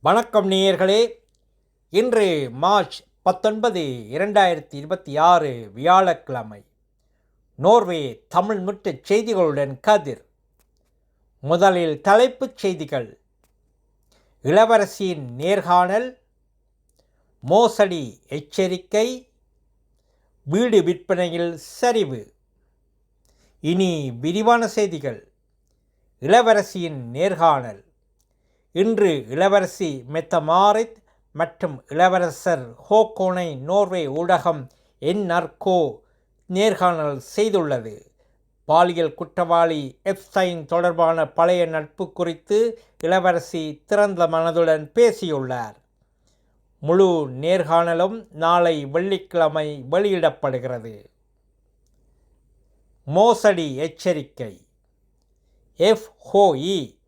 வணக்கம் நேயர்களே. இன்று மார்ச் 19, 2026 வியாழக்கிழமை. நோர்வே தமிழ் முற்றுச் செய்திகளுடன் கதிர். முதலில் தலைப்புச் செய்திகள். இளவரசியின் நேர்காணல், மோசடி எச்சரிக்கை, வீடு விற்பனையில் சரிவு. இனி விரிவான செய்திகள். இளவரசியின் நேர்காணல். இன்று இளவரசி மெத்த-மாரித் மற்றும் இளவரசர் ஹோகோனை நோர்வே ஊடகம் NRK நேர்காணல் செய்துள்ளது. பாலியல் குற்றவாளி எப்ஸ்டைன் தொடர்பான பழைய நட்பு குறித்து இளவரசி திறந்த மனதுடன் பேசியுள்ளார். முழு நேர்காணலும் நாளை வெள்ளிக்கிழமை வெளியிடப்படுகிறது. மோசடி எச்சரிக்கை. FOE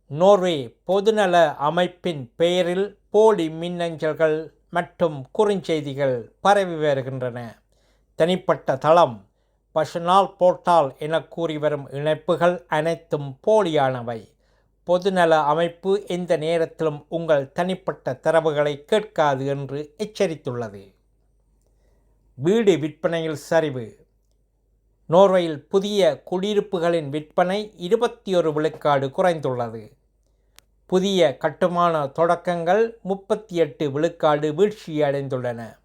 நோர்வே பொதுநல அமைப்பின் பெயரில் போலி மின்னஞ்சல்கள் மற்றும் குறுஞ்செய்திகள் பரவி வருகின்றன. தனிப்பட்ட தளம், பர்சனல் போர்ட்டால் என கூறி வரும் இணைப்புகள் அனைத்தும் போலியானவை. பொதுநல அமைப்பு எந்த நேரத்திலும் உங்கள் தனிப்பட்ட தரவுகளை கேட்காது என்று எச்சரித்துள்ளது. வீடு விற்பனையில் சரிவு. நோர்வேயில் புதிய குடியிருப்புகளின் விற்பனை 21 விழுக்காடு குறைந்துள்ளது. புதிய கட்டுமான தொடக்கங்கள் 38 விழுக்காடு வீழ்ச்சியடைந்துள்ளன.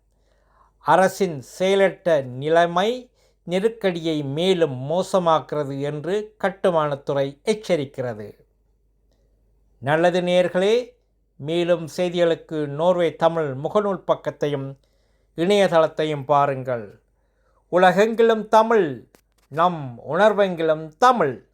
அரசின் செயலற்ற நிலைமை நெருக்கடியை மேலும் மோசமாக்குகிறது என்று கட்டுமானத்துறை எச்சரிக்கிறது. நல்லது நேயர்களே, மேலும் செய்திகளுக்கு நோர்வே தமிழ் முகநூல் பக்கத்தையும் இணையதளத்தையும் பாருங்கள். உலகெங்கிலும் தமிழ், நம் உணர்வெங்கிலும் தமிழ்.